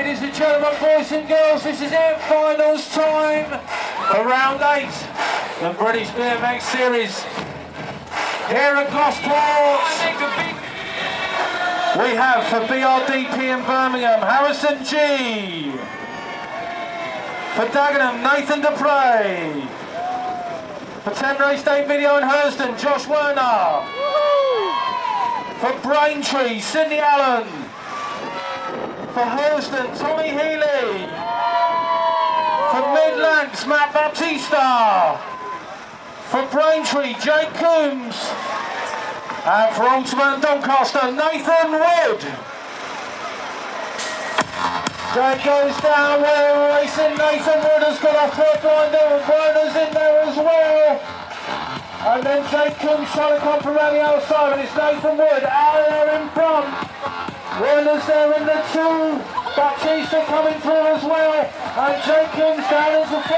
ladies and gentlemen, boys and girls, this is it, finals time for round 8, the British BMX Series. Here at Gosport, we have for BRDP in Birmingham, Harrison G. For Dagenham, Nathan Dupre. For Temporary State Video in Hurston, Josh Werner. For Braintree, Sydney Allen. For Hurston, Tommy Healy. For Midlands, Matt Baptista. For Braintree, Jake Coombs. And for Ultimate and Doncaster, Nathan Wood. Jake goes down, we're racing. Nathan Wood has got a foot blinder and Werner's in there as well. And then Jake Coombs trying to come from around the outside, and it's Nathan Wood out there in front. Werner's there in the 2. Baptista coming through as well. And Jake Coombs down into 4.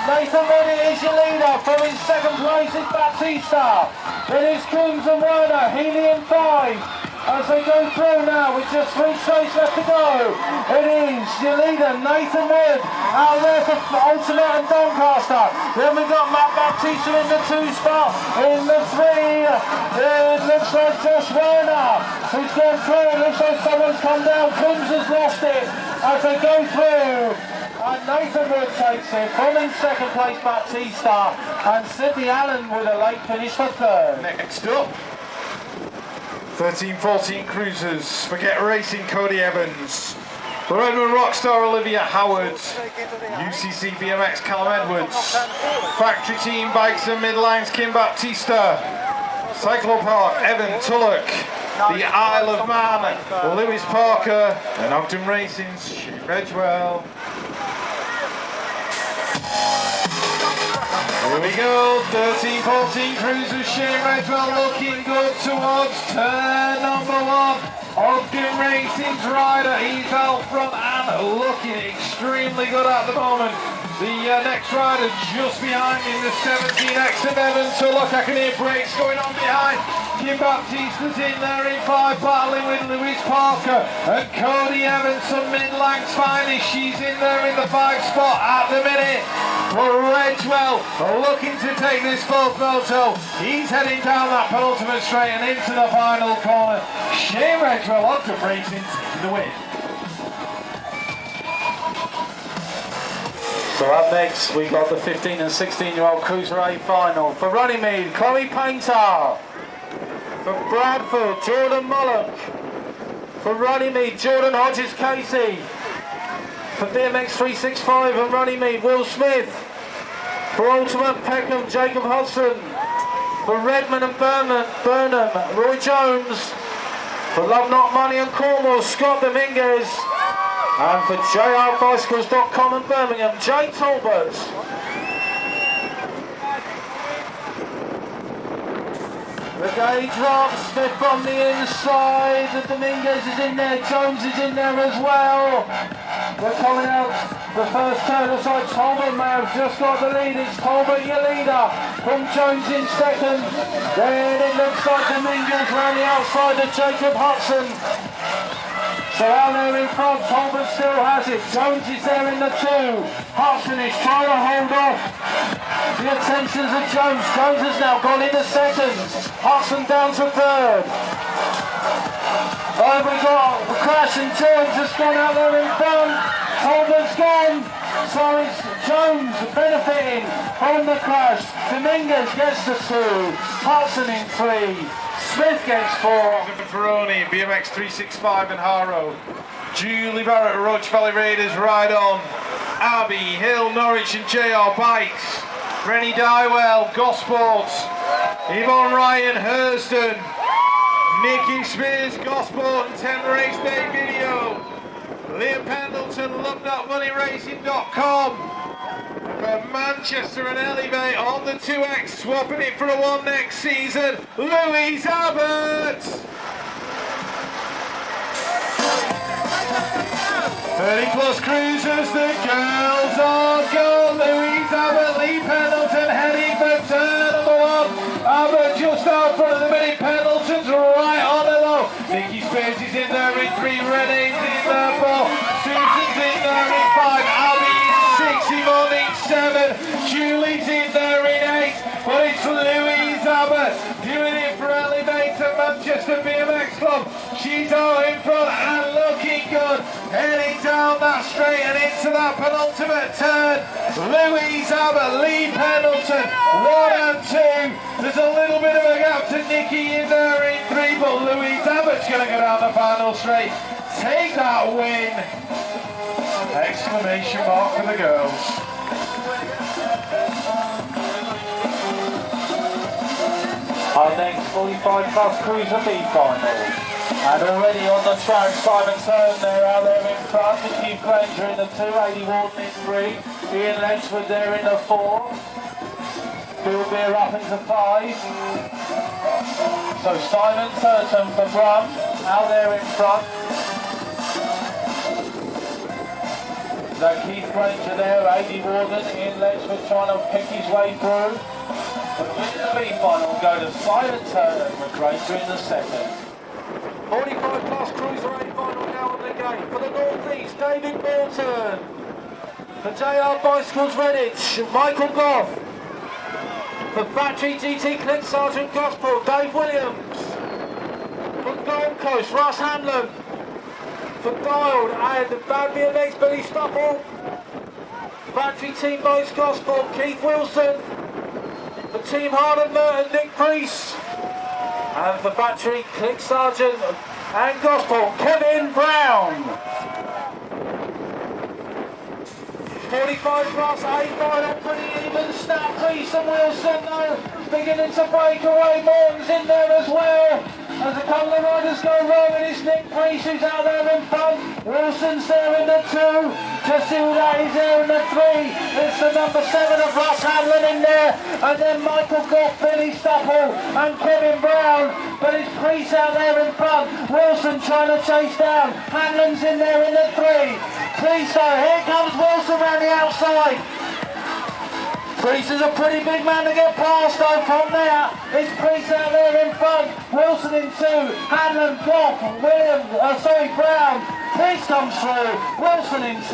Nathan Wood is your leader. From in second place is Baptista. Then is Coombs and Werner. Healy in 5. As they go through now with just 3 straights left to go. It is your leader, Nathan Wood, out there for Ultimate and Doncaster. Then we've got Matt Baptista in the 2 spot. In the 3, it looks like Josh Werner, who's gone through. It looks like someone's come down. Coombs has lost it as they go through. And Nathan Wood takes it from in second place, Baptista. And Sydney Allen with a late finish for 3rd. Next up, 13-14 Cruisers, Forget Racing, Cody Evans. The Redmond Rockstar, Olivia Howard. UCC BMX, Callum Edwards. Factory Team Bikes and Midlines, Kim Baptista. Cyclopark, Evan Tullock. The Isle of Man, Lewis Parker. And Ogden Racing's Shane Redgewell. Here we go, 13-14 Cruisers, Shane Redgewell looking good towards turn number 1. Ogden Racing's rider, he's out front and looking extremely good at the moment. The next rider just behind in the 17X of Evan Tullock. I can hear brakes going on behind. Kim Baptista's in there in 5, battling with Lewis Parker. And Cody Evans, some mid-length finest. She's in there in the 5 spot at the minute. For Redgewell, looking to take this 4th moto. He's heading down that penultimate straight and into the final corner. Shane Redgewell on to Racing the win. So up next, we got the 15 and 16-year-old Cruiser A final. For Runnymede, Chloe Painter. For Bradford, Jordan Mullock. For Runnymede, Jordan Hodges Casey. For BMX 365 and Runnymede, Will Smith. For Ultimate Peckham, Jacob Hudson. For Redmond and Burnham, Roy Jones. For Love Not Money and Cornwall, Scott Dominguez. And for JRBicycles.com and Birmingham, Jay Talbot. The gauge drops, Smith from the inside, the Dominguez is in there, Jones is in there as well. We're coming out the first turn, looks like Talbot may have just got the lead. It's Talbot your leader, from Jones in second. Then it looks like Dominguez around the outside of Jacob Hudson. So out there in front, Talbot still has it. Jones is there in the 2. Hudson is trying to hold off the attentions of Jones. Jones has now gone into 2nd. Hudson down to 3rd. Oh, we got the crash and Jones has gone out there in front. Talbot's gone. So it's Jones benefiting from the crash. Dominguez gets the 2. Hudson in 3. Smith gets 4. Ferroni, BMX 365 and Harrow. Julie Barrett, Roach Valley Raiders, Ride On. Abbey, Hill, Norwich and JR Bikes. Rennie Dywell, Gosport. Yvonne Ryan, Hurston. Nikki Spears, Gosport and Temporary State Video. Liam Pendleton, LoveNotMoneyRacing.com. For Manchester and Elevate on the 2X, swapping it for a 1 next season, Louise Abbott. 30+ Cruisers, the girls are gone. Louise Abbott, Lee Pendleton heading for turn number 1. Abbott just out front of the minute, Pendleton's right on the low. Nikki Spears is in there in 3, Renee's in there for 2. 7. Julie's in there in 8. But it's Louise Abbott doing it for Elevator Manchester BMX Club. She's all in front and looking good. Heading down that straight and into that penultimate turn. Louise Abbott, Lee Pendleton, 1 and 2. There's a little bit of a gap to Nikki in there in 3, but Louise Abbott's going to go down the final straight. Take that win! Exclamation mark for the girls. Our next 45 plus cruiser B final. And already on the track, Simon Turner there out there in front, with Keith Granger in the 2, 80 Walton in 3, Ian Letchford there in the 4, Phil Beer up into 5. So Simon Turton for Brum out there in front. That Keith Granger there, 80 Walton, Ian Letchford trying to pick his way through. The winner of the B final will go to Simon Turner with Granger in the 2nd. 45 plus cruiser A final now on the gate. For the North East, David Morton. For JR Bicycles Redditch, Michael Goff. For Factory GT Clint Sargent Gosport, Dave Williams. For Gold Coast, Russ Hanlon. For Dialed and the Bad BMX, Billy Stopple. Factory Team Bikes Gosport, Keith Wilson. For Team Harden Merton, Nick Priest. And for Factory, Click Sargent and Gospel, Kevin Brown. 45 plus, A final, pretty even snap. Priest and Wilson though, beginning to break away. Morton's in there as well. As a couple of riders go wrong, and it's Nick Priest who's out there in front. Wilson's there in the 2. Casilda is there in the 3. It's the number 7 of Russ Hanlon in there. And then Michael Goff, Billy Stupple and Kevin Brown. But it's Priest out there in front. Wilson trying to chase down. Hanlon's in there in the 3. Priest though, here comes Wilson around the outside. Priest is a pretty big man to get past though from there. It's Priest out there in front. Wilson in 2. Hanlon, Goff, Brown. Priest comes through. Wilson in 2.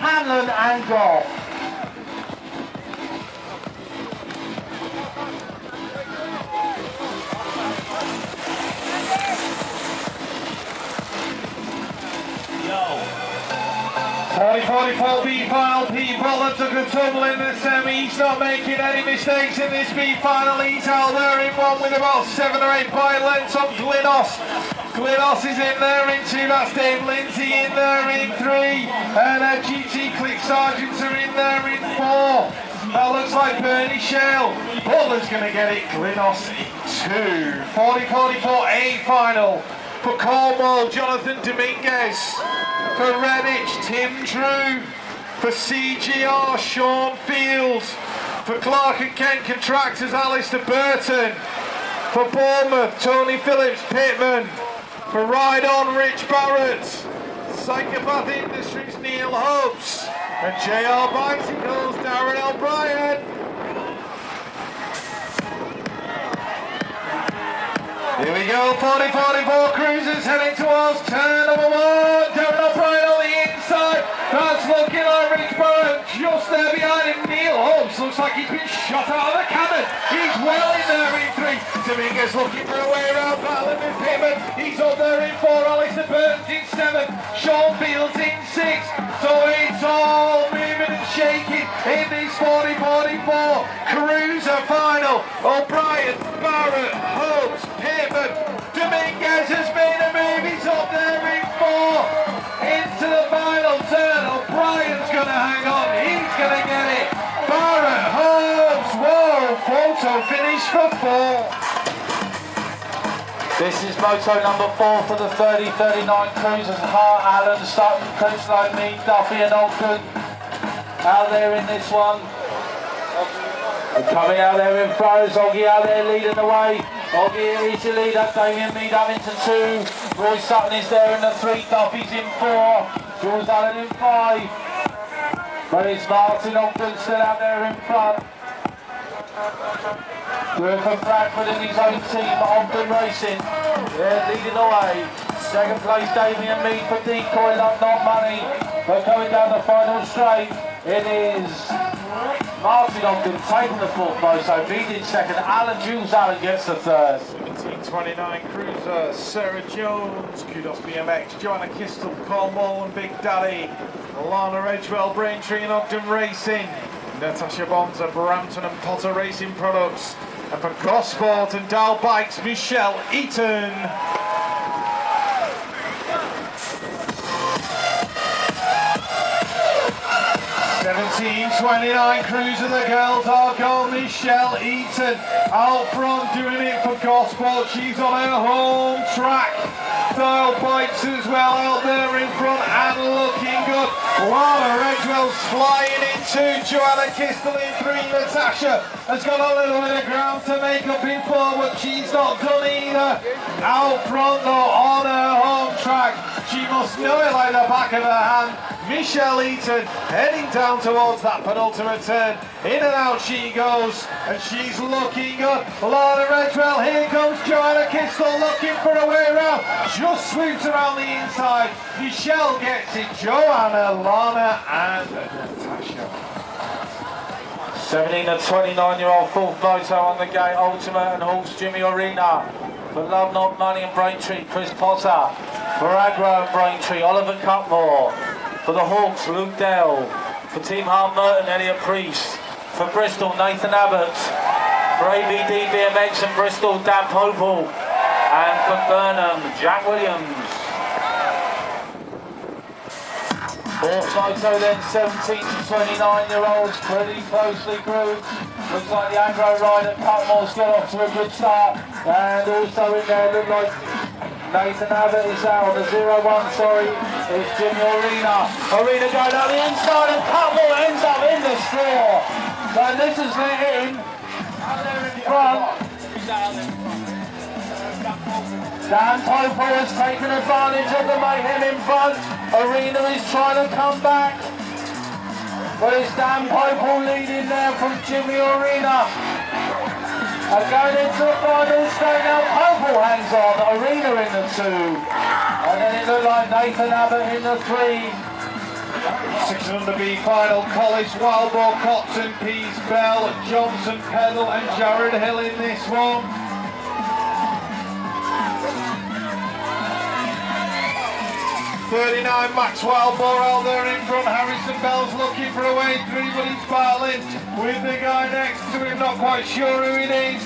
Hanlon and Goff. Yo. 40-44 B final, Pete Butler took a tumble in the semi. He's not making any mistakes in this B final. He's out there in 1 with about 7 or 8 by lengths of Glinos. Glinos is in there in 2. That's Dave Lindsay in there in 3. And GT Click Sargents are in there in 4. That looks like Bernie Shale. Butler's going to get it. Glinos in 2. 40-44 A final. For Cornwall, Jonathan Dominguez. For Redditch, Tim Drew. For CGR, Sean Fields. For Clark and Kent Contractors, Alistair Burton. For Bournemouth, Tony Phillips Pittman. For Ride On, Rich Barrett. Psychopath Industries, Neil Hobbs. And JR Bicycles, Darren O'Brien. Here we go, 40-44 cruisers heading towards turn number 1. Darren O'Brien on the inside. That's looking like Rich Barrett just there behind him. Neil Hobbs looks like he's been shot out of the cannon. He's well in there in 3. Dominguez looking for a way around, battling with Pittman. He's up there in 4. Alistair Burton's in 7. Sean Fields in 6. So it's all moving and shaking in this 40-44 cruiser final. O'Brien, Barrett, Hobbs, Pittman. Dominguez has made a move. He's up there in 4. Into the final turn. O'Brien's going to hang on. He's going to get it. Barrett, Hobbs. Whoa, photo finish for 4. This is moto number 4 for the 30-39 cruisers. Hart, Allen, Sutton, Crimslow, Mead, Duffy and Ogden out there in this one. And coming out there in front, Oggy out there leading the way. Oggy is the leader, Damien Mead up into 2. Roy Sutton is there in the 3, Duffy's in 4. Jules Allen in 5. But it's Martin Ogden still out there in front. Doing for Bradford in his own team, Ogden Racing. Yeah, leading the way. 2nd place, Damien Mead for Decoy, not money. But going down the final straight. It is Martin Ogden taking the fourth place, so beating second. Jules Allen gets the third. 1729 Cruiser, Sarah Jones, Kudos BMX, Joanna Kistel, Cornwall and Big Daddy, Lana Edgewell, Braintree and Ogden Racing, Natasha Bonza, Brampton and Potter Racing Products, and for Gosport and Dow Bikes, Michelle Eaton. 1729 Cruiser, the girls are gone. Michelle Eaton out front doing it for Gosport. She's on her home track. Dial Bikes as well out there in front and looking good. Lana Edgewell's flying into Joanna Kistel in three. Natasha has got a little bit of ground to make up in four, but she's not done either. Out front though on her home track. She must know it like the back of her hand. Michelle Eaton heading down towards that penultimate turn. In and out she goes, and she's looking good. Lana Edgewell, here comes Joanna Kistel looking for a way around. Just swoops around the inside. Michelle gets it. Joanna, Lana, and Natasha. 17 and 29-year-old fourth moto on the gate. Ultimate and Horse Jimmy Arena. For Love Not Money and Braintree, Chris Potter. For Agro and Braintree, Oliver Cutmore. For the Hawks, Luke Dell. For Team Hart Merton, Elliot Priest. For Bristol, Nathan Abbott. For ABD BMX and Bristol, Dan Popel. And for Burnham, Jack Williams. Fourth moto then, 17 to 29-year-olds, pretty closely grouped. Looks like the Agro rider Cutmore's got off to a good start. And also in there, look like Nathan Abbott is out on the 0-1, sorry. It's Jimmy Arena. Arena going down the inside and Cutmore ends up in the straw. So this is let in. Out there in front. Dan Popel has taken advantage of the mayhem in front. Arena is trying to come back. But it's Dan Popel leading there from Jimmy Arena. And going into the final straight now, Popel hangs on, Arena in the two. And then it looked like Nathan Abbott in the three. 600 B final, Collis, Wildboar, Cotton, Pease, Bell, Johnson, Pedal and Jared Hill in this one. 39 Max Wildboar out there in front. Harrison Bell's looking for a way through, but he's battling with the guy next to him, not quite sure who it is.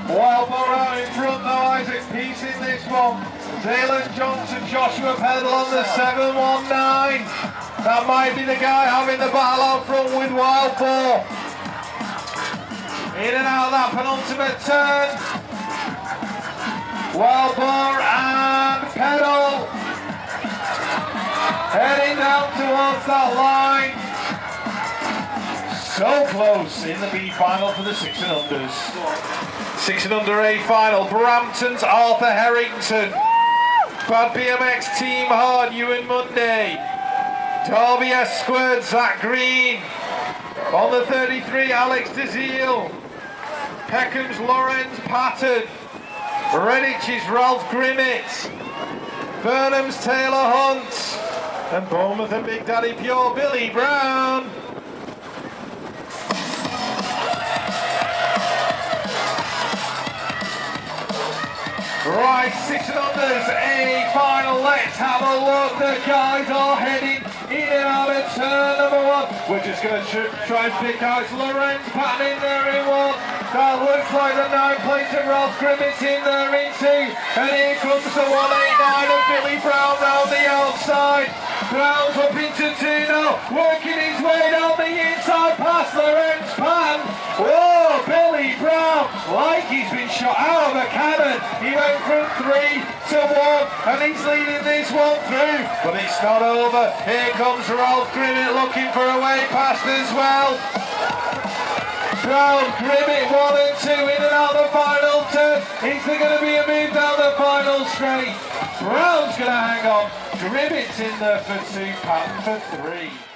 Wildboar out in front though, Isaac Peace in this one. Zaylen Johnson, Joshua Pedal on the 719. That might be the guy having the battle out front with Wildboar. In and out of that penultimate turn. Wildboar and Pedal heading down towards that line. So close in the B final for the 6 and unders. 6 and under A final, Brampton's Arthur Harrington. Bad BMX Team Hard, Ewan Monday. Derby S Squared, Zach Green. On the 33, Alex DeZiel. Peckham's Lorenz Patton. Redditch's Ralph Grimmett. Burnham's Taylor Hunt. And Bournemouth and Big Daddy Pure, Billy Brown. Right, 6 and unders, A final, let's have a look. The guys are heading in and out of turn number 1. We're just going to try and pick out Lorenz Patton in there in 1. That looks like the 9 place of Ralph Grimmett in there in 2. And here comes the 189 of Billy Brown round the outside. Brown's up into 2 now, working his way down the inside past Lorenz Patton. Whoa, Billy Brown, like he's been shot out of a cannon. He went from 3 to 1, and he's leading this one through. But it's not over. Here comes Ralph Grimmett looking for a way past as well. Brown, Grimmett 1 and 2 in and out the final turn. Is there going to be a move down the final straight? Brown's going to hang on. Grimmett's in there for 2, Patton for 3.